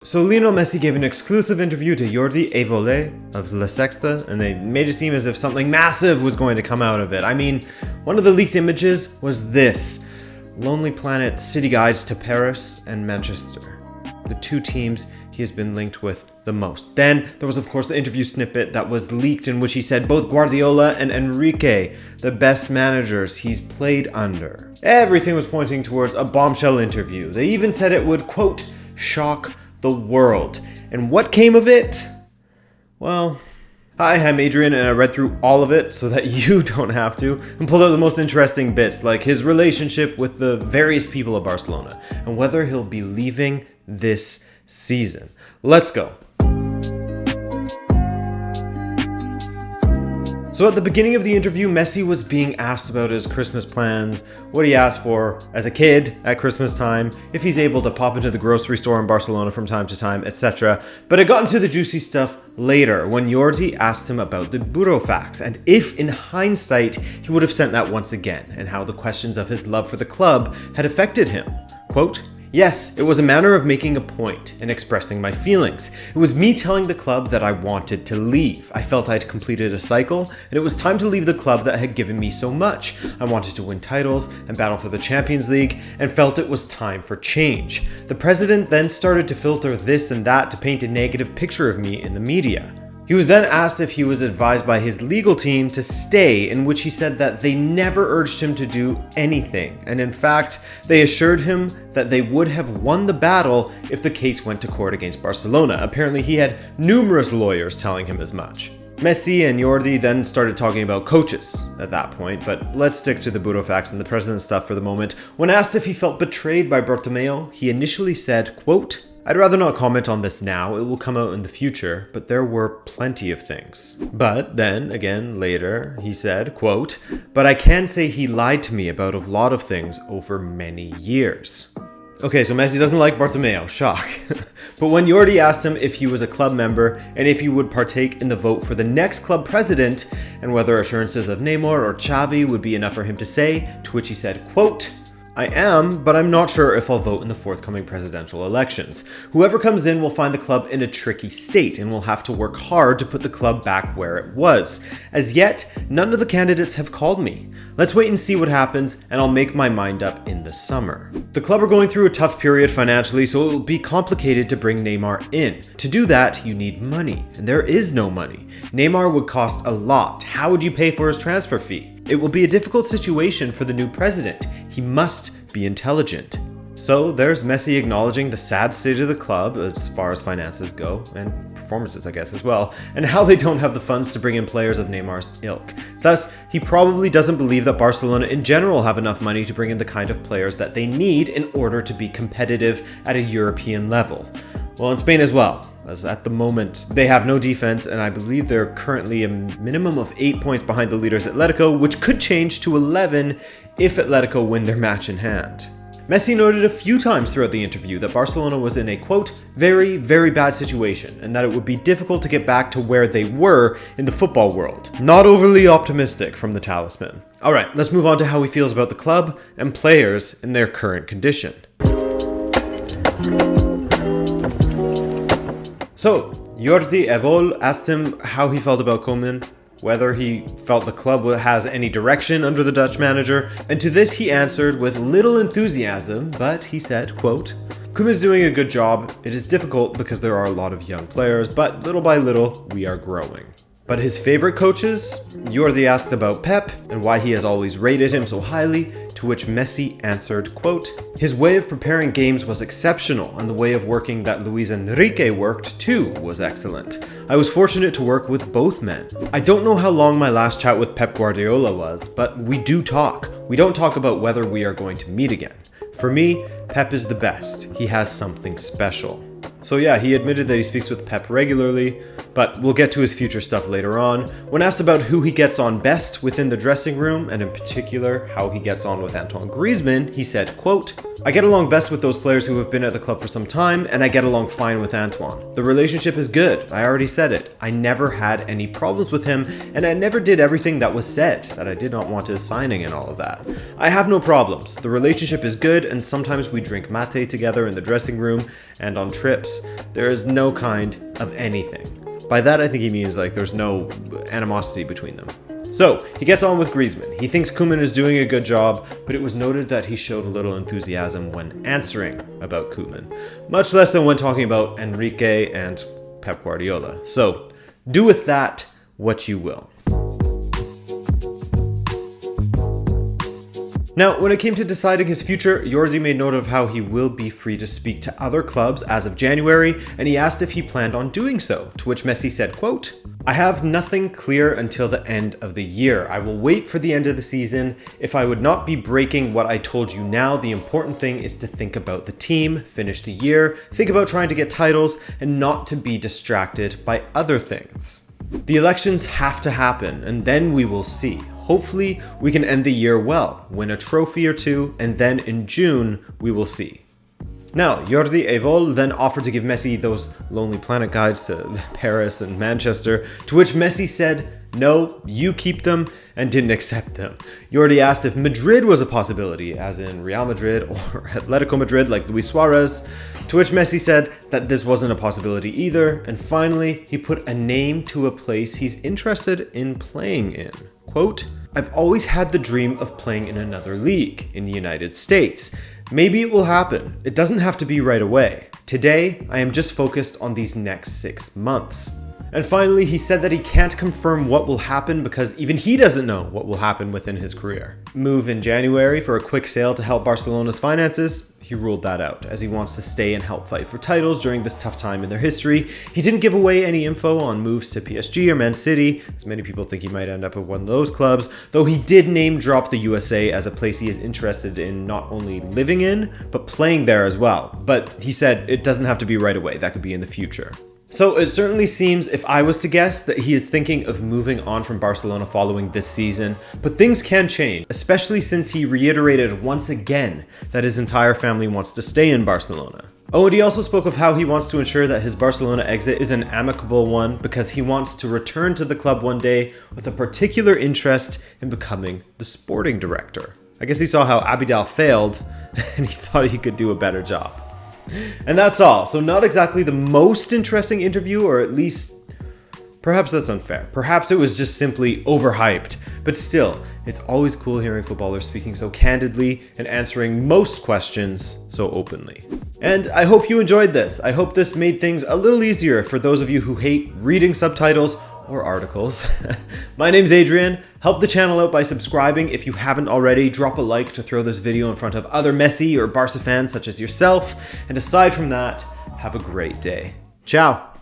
So Lionel Messi gave an exclusive interview to Jordi Évole of Sexta, and they made it seem as if something massive was going to come out of it. I mean, one of the leaked images was this: Lonely Planet city guides to Paris and Manchester, the two teams he has been linked with the most. Then there was of course the interview snippet that was leaked in which he said both Guardiola and Enrique, the best managers he's played under. Everything was pointing towards a bombshell interview. They even said it would, quote, shock the world. And what came of it? Well, hi, I'm Adrian, and I read through all of it so that you don't have to, and pulled out the most interesting bits, like his relationship with the various people of Barcelona, and whether he'll be leaving this season. Let's go. So at the beginning of the interview, Messi was being asked about his Christmas plans, what he asked for as a kid at Christmas time, if he's able to pop into the grocery store in Barcelona from time to time, etc. But it got into the juicy stuff later when Jordi asked him about the burofax and if in hindsight he would have sent that once again, and how the questions of his love for the club had affected him. Quote, "Yes, it was a manner of making a point and expressing my feelings. It was me telling the club that I wanted to leave. I felt I'd completed a cycle, and it was time to leave the club that had given me so much. I wanted to win titles and battle for the Champions League, and felt it was time for change. The president then started to filter this and that to paint a negative picture of me in the media. He was then asked if he was advised by his legal team to stay, in which he said that they never urged him to do anything, and in fact, they assured him that they would have won the battle if the case went to court against Barcelona. Apparently, he had numerous lawyers telling him as much." Messi and Jordi then started talking about coaches at that point, but let's stick to the burofax and the president stuff for the moment. When asked if he felt betrayed by Bartomeu, he initially said, quote, "I'd rather not comment on this now, it will come out in the future, but there were plenty of things." But then, again, later, he said, quote, "But I can say he lied to me about a lot of things over many years." Okay, so Messi doesn't like Bartomeu, shock. But when Jordi asked him if he was a club member and if he would partake in the vote for the next club president, and whether assurances of Neymar or Xavi would be enough for him to say, to which he said, quote, "I am, but I'm not sure if I'll vote in the forthcoming presidential elections. Whoever comes in will find the club in a tricky state and will have to work hard to put the club back where it was. As yet, none of the candidates have called me. Let's wait and see what happens, and I'll make my mind up in the summer." The club are going through a tough period financially, so it will be complicated to bring Neymar in. To do that, you need money, and there is no money. Neymar would cost a lot. How would you pay for his transfer fee? It will be a difficult situation for the new president. He must be intelligent. So there's Messi acknowledging the sad state of the club as far as finances go, and performances I guess as well, and how they don't have the funds to bring in players of Neymar's ilk. Thus, he probably doesn't believe that Barcelona in general have enough money to bring in the kind of players that they need in order to be competitive at a European level. Well, in Spain as well, as at the moment they have no defense, and I believe they're currently a minimum of 8 points behind the leaders Atletico, which could change to 11 if Atletico win their match in hand. Messi noted a few times throughout the interview that Barcelona was in a, quote, very, very bad situation, and that it would be difficult to get back to where they were in the football world. Not overly optimistic from the talisman. Alright, let's move on to how he feels about the club and players in their current condition. So, Jordi Évole asked him how he felt about Koeman, whether he felt the club has any direction under the Dutch manager, and to this he answered with little enthusiasm, but he said, quote, "Koeman's doing a good job. It is difficult because there are a lot of young players, but little by little, we are growing." But his favorite coaches? Jordi asked about Pep and why he has always rated him so highly, to which Messi answered, quote, "His way of preparing games was exceptional, and the way of working that Luis Enrique worked too was excellent. I was fortunate to work with both men. I don't know how long my last chat with Pep Guardiola was, but we do talk. We don't talk about whether we are going to meet again. For me, Pep is the best. He has something special." So yeah, he admitted that he speaks with Pep regularly, but we'll get to his future stuff later on. When asked about who he gets on best within the dressing room, and in particular how he gets on with Antoine Griezmann, he said, quote, "I get along best with those players who have been at the club for some time, and I get along fine with Antoine. The relationship is good, I already said it. I never had any problems with him, and I never did everything that was said, that I did not want his signing and all of that. I have no problems. The relationship is good, and sometimes we drink mate together in the dressing room and on trips. sports, there is no kind of anything. By that, I think he means like there's no animosity between them. So, he gets on with Griezmann. He thinks Koeman is doing a good job, but it was noted that he showed a little enthusiasm when answering about Koeman, much less than when talking about Enrique and Pep Guardiola. So, do with that what you will. Now, when it came to deciding his future, Jordi made note of how he will be free to speak to other clubs as of January, and he asked if he planned on doing so, to which Messi said, quote, "I have nothing clear until the end of the year. I will wait for the end of the season. If I would not be breaking what I told you now, the important thing is to think about the team, finish the year, think about trying to get titles, and not to be distracted by other things. The elections have to happen, and then we will see. Hopefully, we can end the year well, win a trophy or two, and then in June, we will see." Now, Jordi Évole then offered to give Messi those Lonely Planet guides to Paris and Manchester, to which Messi said, "No, you keep them," and didn't accept them. Jordi asked if Madrid was a possibility, as in Real Madrid or Atletico Madrid like Luis Suarez, to which Messi said that this wasn't a possibility either, and finally, he put a name to a place he's interested in playing in. Quote, "I've always had the dream of playing in another league, in the United States. Maybe it will happen. It doesn't have to be right away. Today, I am just focused on these next 6 months." And finally, he said that he can't confirm what will happen because even he doesn't know what will happen within his career. Move in January for a quick sale to help Barcelona's finances? He ruled that out, as he wants to stay and help fight for titles during this tough time in their history. He didn't give away any info on moves to PSG or Man City, as many people think he might end up at one of those clubs, though he did name drop the USA as a place he is interested in not only living in, but playing there as well. But he said it doesn't have to be right away, that could be in the future. So it certainly seems, if I was to guess, that he is thinking of moving on from Barcelona following this season, but things can change, especially since he reiterated once again that his entire family wants to stay in Barcelona. Oh, and he also spoke of how he wants to ensure that his Barcelona exit is an amicable one because he wants to return to the club one day with a particular interest in becoming the sporting director. I guess he saw how Abidal failed and he thought he could do a better job. And that's all. So not exactly the most interesting interview, or at least, perhaps that's unfair. Perhaps it was just simply overhyped. But still, it's always cool hearing footballers speaking so candidly and answering most questions so openly. And I hope you enjoyed this. I hope this made things a little easier for those of you who hate reading subtitles or articles. My name's Adrian. Help the channel out by subscribing if you haven't already. Drop a like to throw this video in front of other Messi or Barca fans such as yourself. And aside from that, have a great day. Ciao.